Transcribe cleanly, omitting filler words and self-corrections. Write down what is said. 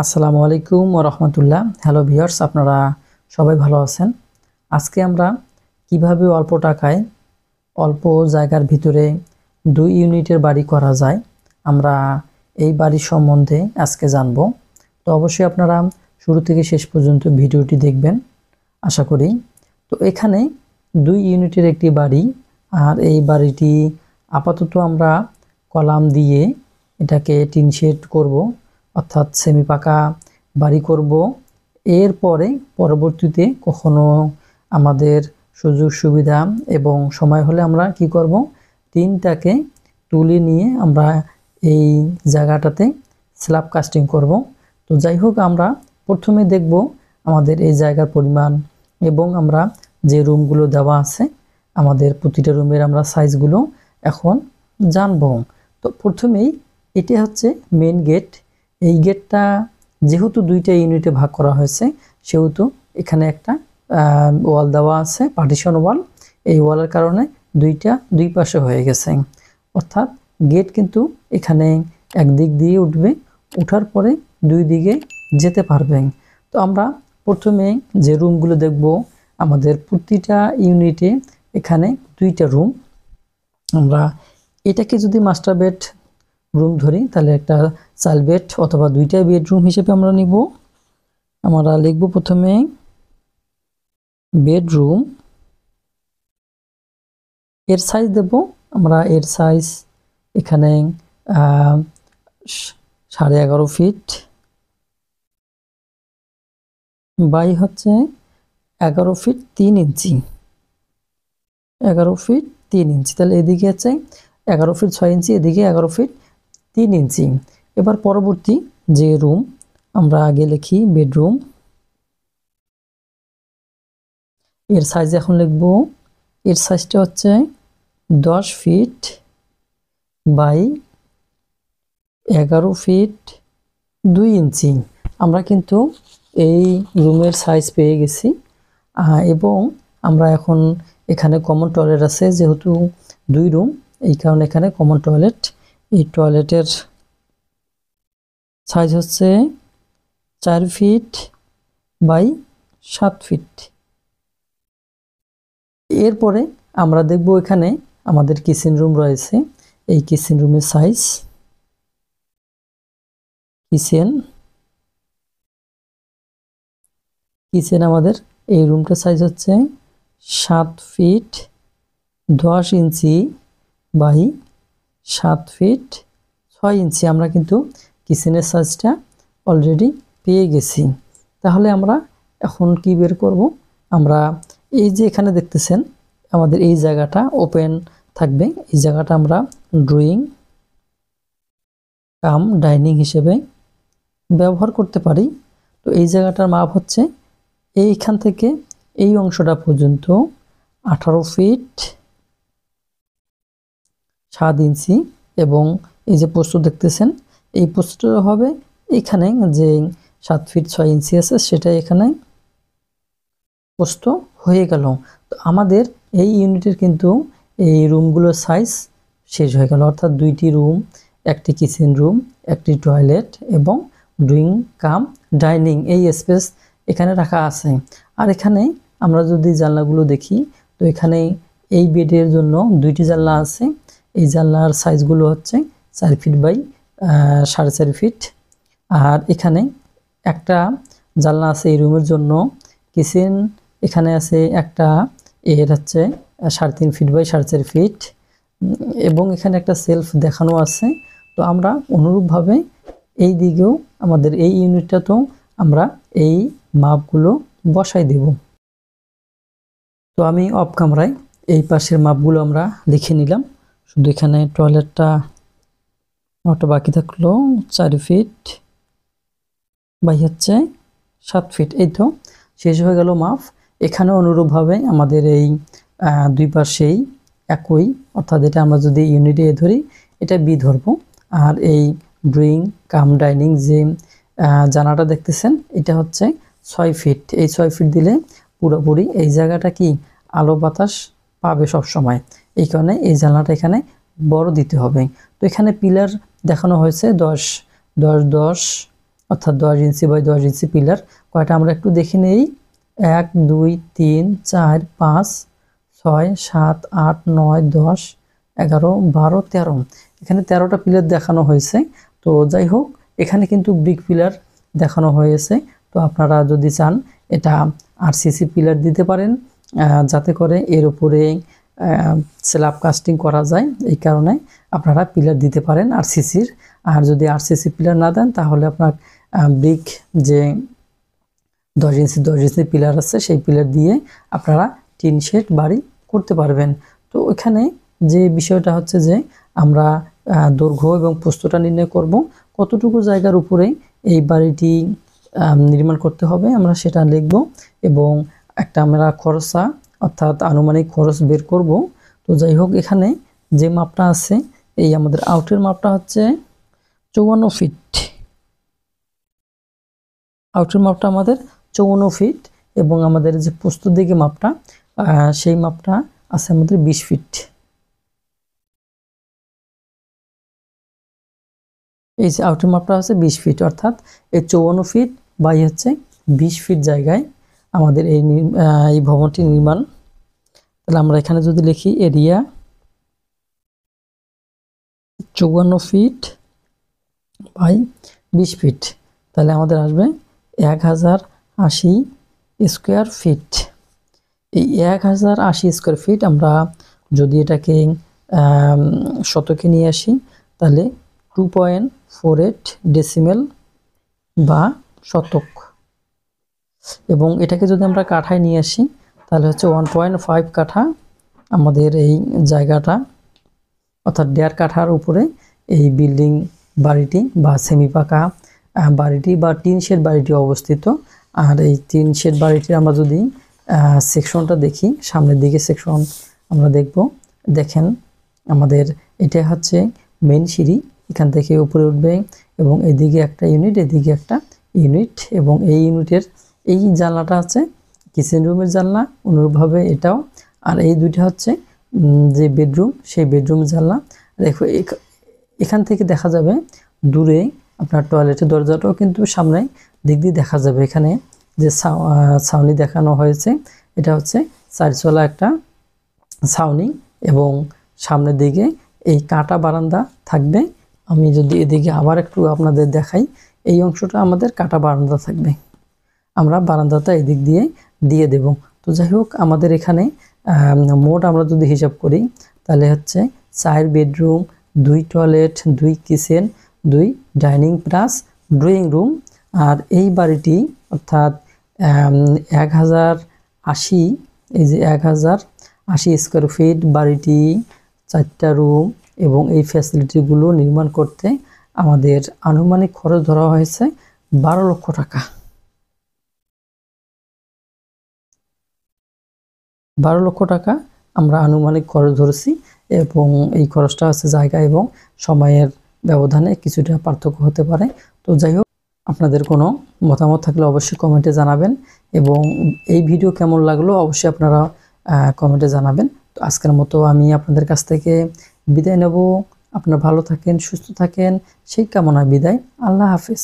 আসসালামু আলাইকুম ওয়া রাহমাতুল্লাহ। হ্যালো ভিউয়ার্স, আপনারা সবাই ভালো আছেন? আজকে আমরা কিভাবে অল্প টাকায় অল্প জায়গার ভিতরে 2 ইউনিটের বাড়ি করা যায়, আমরা এই বাড়ির সম্বন্ধে আজকে জানব। তো অবশ্যই আপনারা শুরু থেকে শেষ পর্যন্ত ভিডিওটি দেখবেন আশা করি। তো এখানে 2 ইউনিটের একটি বাড়ি, আর এই বাড়িটি আপাতত আমরা কলাম দিয়ে এটাকে টিন শেড করব, অর্থাৎ সেমি পাকা বাড়ি করব। এরপরে পরবর্তীতে কখনো আমাদের সুযোগ সুবিধা এবং সময় হলে আমরা কি করব, টিনটাকে তুলে নিয়ে আমরা এই জায়গাটাতে স্ল্যাব কাস্টিং করব। তো যাই হোক, আমরা প্রথমে দেখব আমাদের এই জায়গার পরিমাণ এবং আমরা যে রুমগুলো দেওয়া আছে আমাদের প্রতিটা রুমের আমরা সাইজগুলো এখন জানব। তো প্রথমেই এটি হচ্ছে মেন গেট। এই গেটটা যেহেতু 2টা ইউনিটে ভাগ করা হয়েছে, সেহেতু এখানে একটা ওয়াল দেওয়া আছে, পার্টিশন ওয়াল। এই ওয়ালের কারণে দুই পাশে হয়ে গেছে, অর্থাৎ গেট কিন্তু এখানে একদিক দিয়ে উঠবে, উঠার পরে দুই দিকে যেতে পারবে। তো আমরা প্রথমে যে রুমগুলো দেখব, আমাদের প্রতিটা ইউনিটে এখানে 2টা রুম। আমরা এটাকে যদি মাস্টার বেড রুম ধরি, তাহলে একটা চাইল্ড বেড অথবা 2টা বেডরুম হিসেবে আমরা নিব। আমরা লিখব প্রথমে বেডরুম, এর সাইজ দেব আমরা, এর সাইজ এখানে 11.5 ফিট বাই হচ্ছে 11 ফিট 3 ইঞ্চি। 11 ফিট 3 ইঞ্চি, তাহলে এদিকে আছে 11 ফিট 6 ইঞ্চি, এদিকে 11 ফিট 3 ইঞ্চি। এবার পরবর্তী যে রুম, আমরা আগে লিখি বেডরুম, এর সাইজ এখন লিখব, এর সাইজটা হচ্ছে 10 ফিট বাই 11 ফিট 2 ইঞ্চি। আমরা কিন্তু এই রুমের সাইজ পেয়ে গেছি, এবং আমরা এখন এখানে কমন টয়লেট আছে, যেহেতু 2 রুম এই কারণে এখানে কমন টয়লেট। এই টয়লেটের সাইজ হচ্ছে 4 ফিট বাই 7 ফিট। এরপরে আমরা দেখব এখানে আমাদের কিচেন রুম রয়েছে। এই কিচেন রুমের সাইজ, কিচেন আমাদের এই রুমটার সাইজ হচ্ছে 7 ফিট 10 ইঞ্চি বাই 7 ফিট 6 ইঞ্চি। আমরা কিন্তু কিচেনের সাইজটা অলরেডি পেয়ে গেছি। তাহলে আমরা এখন কি বের করব, আমরা এই যে এখানে দেখতেছেন আমাদের এই জায়গাটা ওপেন থাকবে, এই জায়গাটা আমরা ড্রয়িং কাম ডাইনিং হিসেবে ব্যবহার করতে পারি। তো এই জায়গাটার মাপ হচ্ছে এইখান থেকে এই অংশটা পর্যন্ত 18 ফিট 7 ইঞ্চি, এবং এই যে প্রস্থ দেখতেছেন এই প্রস্থটা হবে এখানে যে 7 ফিট 6 ইঞ্চি আছে সেটা এখানে প্রস্থ হয়ে গেল। তো আমাদের এই ইউনিটের কিন্তু এই রুমগুলোর সাইজ শেষ হয়ে গেল, অর্থাৎ 2টি রুম, একটি কিচেন রুম, একটি টয়লেট এবং ড্রয়িং কাম ডাইনিং এই স্পেস এখানে রাখা আছে। আর এখানে আমরা যদি জানলাগুলো দেখি, তো এখানে এই বেডের জন্য 2টি জানলা আছে। এই জানলার সাইজগুলো হচ্ছে 4 ফিট বাই 4.5 ফিট। আর এখানে একটা জানলা আছে এই রুমের জন্য। কিচেন এখানে আছে একটা, এর হচ্ছে 3.5 ফিট বাই 4.5 ফিট, এবং এখানে একটা সেলফ দেখানো আছে। তো আমরা অনুরূপভাবে এই দিকেও আমাদের এই ইউনিটটাতেও আমরা এই মাপগুলো বসাই দেব। তো আমি অফ ক্যামেরায় এই পাশের মাপগুলো আমরা লিখে নিলাম, শুধু এখানে টয়লেটটা ওটা বাকি থাকলো 4 ফিট বাই হচ্ছে 7 ফিট। এই তো শেষ হয়ে গেল মাপ। এখানে অনুরূপভাবে আমাদের এই 2 পাশেই একই, অর্থাৎ এটা আমরা যদি ইউনিট এ ধরি এটা বি ধরবো। আর এই ড্রয়িং কাম ডাইনিং যে জানালাটা দেখতেছেন এটা হচ্ছে 6 ফিট। এই 6 ফিট দিলে পুরোপুরি এই জায়গাটা কি আলো বাতাস পাবে সব সময়, এই কারণে এই জানলাটা এখানে বড় দিতে হবে। তো এখানে পিলার দেখানো হয়েছে 10 10 10 অর্থাৎ 10 ইঞ্চি বাই 10 ইঞ্চি পিলার কয়টা আমরা একটু দেখে নেই। 1 2 3 4 5 6 7 8 9 10 11 12 13, এখানে 13টা পিলার দেখানো হয়েছে। তো যাই হোক, এখানে কিন্তু ব্রিক পিলার দেখানো হয়েছে। তো আপনারা যদি চান এটা আরসিসি পিলার দিতে পারেন, যাতে করে এর উপরে স্ল্যাব কাস্টিং করা যায়। এই কারণে আপনারা পিলার দিতে পারেন আরসিসির। আর যদি আরসিসি পিলার না দেন তাহলে আপনার ব্রিক যে 10 ইঞ্চি পিলার আছে সেই পিলার দিয়ে আপনারা টিন শেড বাড়ি করতে পারবেন। তো এখানে যে বিষয়টা হচ্ছে যে আমরা দৈর্ঘ্য এবং প্রস্থটা নির্ণয় করব, কতটুকু জায়গার উপরে এই বাড়িটি নির্মাণ করতে হবে আমরা সেটা লিখব, এবং একটা আমরা খরচা অর্থাৎ আনুমানিক খরচ বের করব। তো যাই হোক, এখানে যে মাপটা আছে, এই আমাদের আউটের মাপটা হচ্ছে 54 ফিট। আউটের মাপটা আমাদের 54 ফিট, এবং আমাদের যে প্রস্তুত দিকে মাপটা সেই মাপটা আছে আমাদের 20 ফিট। এই যে আউটের মাপটা আছে 20 ফিট, অর্থাৎ এই 54 ফিট বাই হচ্ছে 20 ফিট জায়গায় আমাদের এই ভবনটি নির্মাণ। তাহলে আমরা এখানে যদি লিখি এরিয়া 54 ফিট বাই 20 ফিট, তাহলে আমাদের আসবে 1080 স্কোয়ার ফিট। এই 1080 স্কোয়ার ফিট আমরা যদি এটাকে শতকে নিয়ে আসি তাহলে 2.48 ডেসিমেল বা শতক, এবং এটাকে যদি আমরা কাঠায় নিয়ে আসি তাহলে হচ্ছে 1.5 কাঠা আমাদের এই জায়গাটা, অর্থাৎ 1.5 কাঠার উপরে এই বিল্ডিং বাড়িটি বা সেমি পাকা বাড়িটি বা টিন শেড বাড়িটি অবস্থিত। আর এই টিন শেড বাড়িটির আমরা যদি সেকশনটা দেখি, সামনের দিকে সেকশন আমরা দেখেন আমাদের এটা হচ্ছে মেন সিঁড়ি, এখান থেকে উপরে উঠবে, এবং এদিকে একটা ইউনিট, এদিকে একটা ইউনিট, এবং এই ইউনিটের এই জানলাটা আছে কিচেন রুমের জানলা, অনুরূপভাবে এটাও। আর এই দুইটা হচ্ছে যে বেডরুম, সেই বেডরুম জানলা। দেখো এখান থেকে দেখা যাবে দূরে আপনার টয়লেটের দরজাটাও কিন্তু সামনে দিক দিয়ে দেখা যাবে। এখানে যে ছাউনি দেখানো হয়েছে এটা হচ্ছে 4 একটা ছাউনি, এবং সামনের দিকে এই কাটা বারান্দা থাকবে। আমি যদি এদিকে আবার একটু আপনাদের দেখাই, এই অংশটা আমাদের কাটা বারান্দা থাকবে, আমরা বারান্দাটা এদিক দিয়ে দেব। তো যাই হোক, আমাদের এখানে মোট আমরা যদি হিসাব করি তাহলে হচ্ছে 4 bedroom, 2 toilet, 2 kitchen, 2 dining plus drawing room. আর এই বাড়িটি অর্থাৎ 1080, এই যে 1080 স্কোয়ার ফিট বাড়িটি 4টা রুম এবং এই ফ্যাসিলিটিগুলো নির্মাণ করতে আমাদের আনুমানিক খরচ ধরা হয়েছে 12 লক্ষ টাকা। 12 লক্ষ টাকা আমরা আনুমানিক খরচ ধরেছি, এবং এই খরচটা আছে জায়গা এবং সময়ের ব্যবধানে কিছুটা পার্থক্য হতে পারে। তো যাই হোক, আপনাদের কোনো মতামত থাকলে অবশ্যই কমেন্টে জানাবেন, এবং এই ভিডিও কেমন লাগলো অবশ্যই আপনারা কমেন্টে জানাবেন। তো আজকের মতো আমি আপনাদের কাছ থেকে বিদায় নেব। আপনারা ভালো থাকেন, সুস্থ থাকেন, সেই কামনায় বিদায়। আল্লাহ হাফেজ।